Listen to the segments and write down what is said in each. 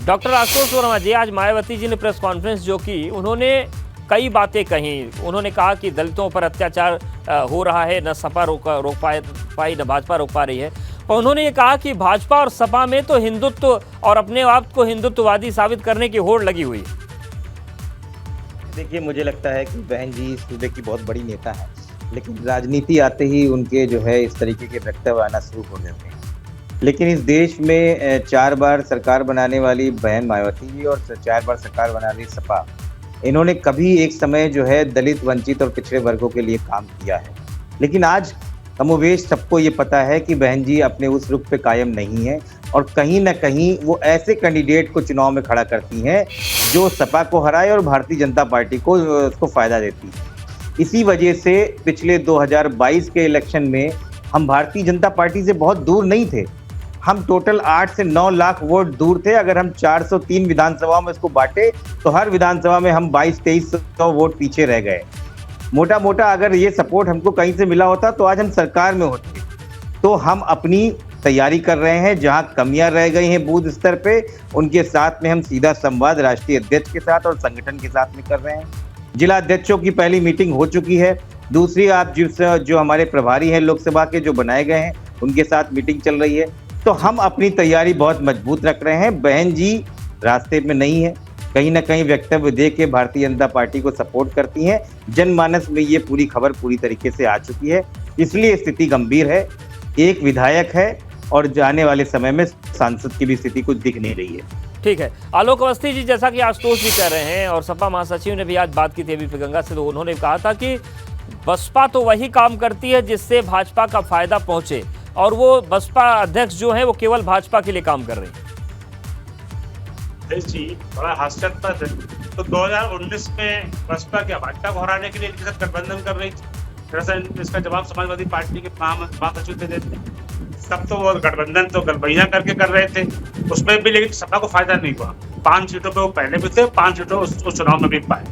Doctor Ashutosh Verma जी, आज मायावती जी ने press conference जो की, उन्होंने कई बातें कही। उन्होंने कहा कि दलितों पर अत्याचार हो रहा है, न सपा रोक पाई न भाजपा रोक पा रही है। पर उन्होंने ये कहा कि भाजपा और सपा में तो हिंदुत्व और अपने आप को हिंदुत्ववादी साबित करने की होड़ लगी हुई है। देखिए, मुझे लगता है कि बहन जी सूबे की बहुत बड़ी नेता है, लेकिन राजनीति आते ही उनके जो है इस तरीके के वक्तव्य आना शुरू हो जाते हैं। लेकिन इस देश में 4 बार सरकार बनाने वाली बहन मायावती जी और 4 बार सरकार बना रही सपा, इन्होंने कभी एक समय जो है दलित, वंचित और पिछड़े वर्गों के लिए काम किया है। लेकिन आज कमोवेश सबको ये पता है कि बहन जी अपने उस रुख पे कायम नहीं है और कहीं ना कहीं वो ऐसे कैंडिडेट को चुनाव में खड़ा करती हैं जो सपा को हराए और भारतीय जनता पार्टी को उसको फायदा देती है। इसी वजह से पिछले 2022 के इलेक्शन में हम भारतीय जनता पार्टी से बहुत दूर नहीं थे। हम टोटल 8 से 9 लाख वोट दूर थे। अगर हम 403 विधानसभा में इसको बांटे तो हर विधानसभा में हम 22-2300 वोट पीछे रह गए। मोटा मोटा अगर ये सपोर्ट हमको कहीं से मिला होता तो आज हम सरकार में होते। तो हम अपनी तैयारी कर रहे हैं, जहां कमियां रह गई हैं बूथ स्तर पे, उनके साथ में हम सीधा संवाद राष्ट्रीय अध्यक्ष के साथ और संगठन के साथ में कर रहे हैं। जिला अध्यक्षों की पहली मीटिंग हो चुकी है। दूसरी, आप जो हमारे प्रभारी हैं लोकसभा के जो बनाए गए हैं, उनके साथ मीटिंग चल रही है। तो हम अपनी तैयारी बहुत मजबूत रख रहे हैं। बहन जी रास्ते में नहीं है, कहीं ना कहीं वक्तव्य दे के भारतीय जनता पार्टी को सपोर्ट करती हैं। जनमानस में ये पूरी खबर पूरी तरीके से आ चुकी है, इसलिए स्थिति गंभीर है। एक विधायक है और जाने वाले समय में सांसद की भी स्थिति कुछ दिख नहीं रही है। ठीक है, आलोक अवस्थी जी, जैसा कि आशुतोष जी कह रहे हैं और सपा महासचिव ने भी आज बात की थी अभी गंगा से, तो उन्होंने कहा था कि बसपा तो वही काम करती है जिससे भाजपा का फायदा पहुंचे और वो बसपा अध्यक्ष जो है वो केवल भाजपा के लिए काम कर रहे हैं। जी बड़ा हास्यास्पद है। तो 2019 में बसपा क्या भाजपा को हराने के लिए इनके साथ गठबंधन कर रही थी। दरअसल इसका जवाब समाजवादी पार्टी के महासचिव थे देते। सब तो वो गठबंधन तो गलबैया करके कर रहे थे उसमें भी, लेकिन सपा को फायदा नहीं हुआ। 5 सीटों पे वो पहले भी थे, 5 सीटों उस चुनाव में भी पाए।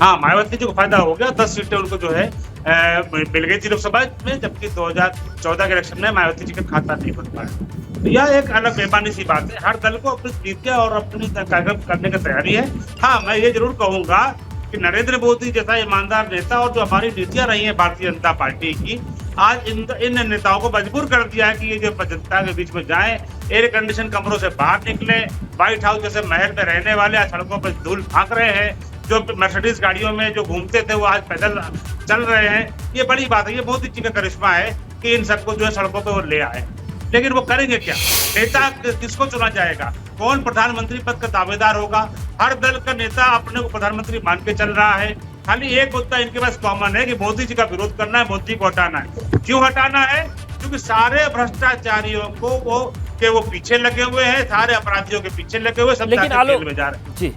हाँ, मायावती जी को फायदा हो गया, 10 सीटें उनको जो है मिल गई थी लोकसभा में, जबकि 2014 के इलेक्शन में मायावती जी का खाता नहीं खुल पाया। तो यह एक अलग बेमानी सी बात है। हर दल को अपनी नीतियां और अपनी कार्यक्रम करने की तैयारी है। हाँ, मैं ये जरूर कहूंगा कि नरेंद्र मोदी जैसा ईमानदार नेता और जो हमारी नीतियां रही है भारतीय जनता पार्टी की, आज इन नेताओं को मजबूर कर दिया है कि ये जो जनता के बीच में जाएं, एयर कंडीशन कमरों से बाहर निकले, व्हाइट हाउस जैसे महल में रहने वाले आज सड़कों पर धूल फांक रहे हैं। जो मर्सिडीज गाड़ियों में जो घूमते थे वो आज पैदल चल रहे हैं। ये बड़ी बात है, ये मोदी जी का करिश्मा है कि इन सबको जो है सड़कों पर वो ले आए। लेकिन वो करेंगे क्या? नेता किसको चुना जाएगा? कौन प्रधानमंत्री पद का दावेदार होगा? हर दल का नेता अपने को प्रधानमंत्री मान के चल रहा है। खाली एक मुद्दा इनके पास कॉमन है कि मोदी जी का विरोध करना है, मोदी को हटाना है। क्यों हटाना है? क्योंकि सारे भ्रष्टाचारियों को वो पीछे लगे हुए हैं, सारे अपराधियों के पीछे लगे हुए, सब जेल में जा रहे हैं। जी,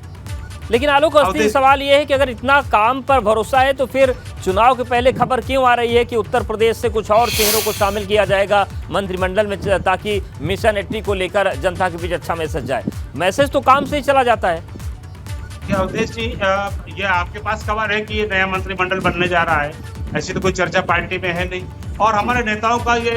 लेकिन आलोक अवस्थी, सवाल ये है कि अगर इतना काम पर भरोसा है तो फिर चुनाव के पहले खबर क्यों आ रही है कि उत्तर प्रदेश से कुछ और चेहरों को शामिल किया जाएगा मंत्रिमंडल में, ताकि मिशन 80 को लेकर जनता के बीच अच्छा मैसेज जाए? मैसेज तो काम से ही चला जाता है। क्या उद्देश्य जी, ये आपके पास खबर है कि ये नया मंत्रिमंडल बनने जा रहा है? ऐसी तो कोई चर्चा पार्टी में है नहीं। और हमारे नेताओं का ये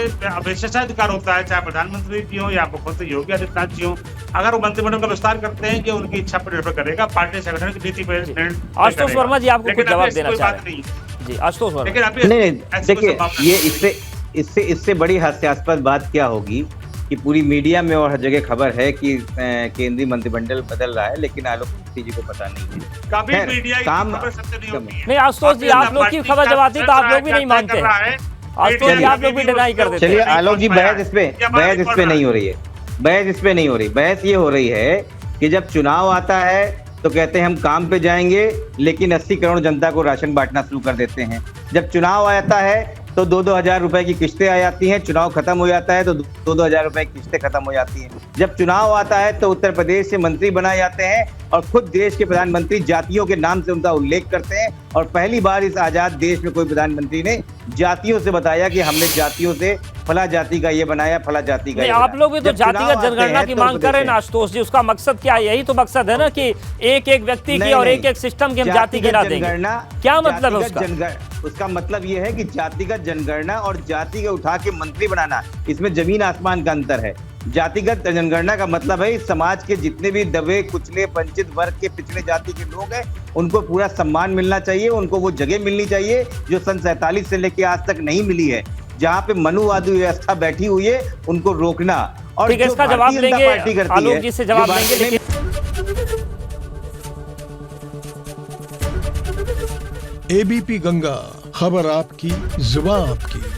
विशेषाधिकार होता है, चाहे प्रधानमंत्री जी हो या मुख्यमंत्री योगी आदित्यनाथ जी हो, अगर वो मंत्रिमंडल का विस्तार करते हैं कि उनकी इच्छा पर निर्भर करेगा, पार्टी संगठन की नीति पर। आशुतोष वर्मा जी, आपको कुछ जवाब देना चाह रहे हैं? जी, आशुतोष वर्मा। देखिए, ये इससे बड़ी हास्यास्पद बात क्या होगी कि पूरी मीडिया में और हर जगह खबर है कि केंद्रीय मंत्रिमंडल बदल रहा है, लेकिन आलोक अवस्थी जी को पता नहीं है। कभी मीडिया की खबर सत्य नहीं होती है। नहीं, आशुतोष जी, आप लोग की खबर जब आती है तो आप लोग भी नहीं मानते हैं। आशुतोष जी, आप लोग भी डिनाई कर देते हैं। चलिए आलोक जी, बहस इस पे नहीं हो रही है। बहस ये हो रही है कि जब चुनाव आता है तो कहते हैं हम काम पे जाएंगे, लेकिन 80 करोड़ जनता को राशन बांटना शुरू कर देते हैं। जब चुनाव आता है तो 2-2 हजार रुपए की किस्तें आ जाती हैं। चुनाव खत्म हो जाता है तो 2-2 हजार रुपए की किस्तें खत्म हो जाती हैं। जब चुनाव आता है तो उत्तर प्रदेश से मंत्री बनाए जाते हैं और खुद देश के प्रधानमंत्री जातियों के नाम से उनका उल्लेख करते हैं। और पहली बार इस आजाद देश में कोई प्रधानमंत्री ने जातियों से बताया कि हमने जातियों से फला जाति का ये बनाया, फला जाति का। आप लोग भी तो जातिगत जनगणना की मांग कर रहे हैं आशुतोष जी। उसका मकसद क्या है? यही तो मकसद है ना कि एक एक व्यक्ति की और एक एक सिस्टम की हम जाति गिरा देंगे। क्या मतलब है उसका? उसका मतलब ये है कि जातिगत जनगणना और जाति के उठा के मंत्री बनाना, इसमें जमीन आसमान का अंतर है। जातिगत जनगणना का मतलब है इस समाज के जितने भी दबे कुचले वंचित वर्ग के पिछड़े जाति के लोग हैं उनको पूरा सम्मान मिलना चाहिए, उनको वो जगह मिलनी चाहिए जो सन 47 से लेके आज तक नहीं मिली है। जहाँ पे मनुवादी व्यवस्था बैठी हुई है उनको रोकना। और ठीक है, जो इसका जवाब भारतीय जनता पार्टी लेंगे, करती आलोक है, जी से जो जवाब भारतीय- लेंगे, लेकिन एबीपी गंगा, खबर आपकी, जुबान आपकी।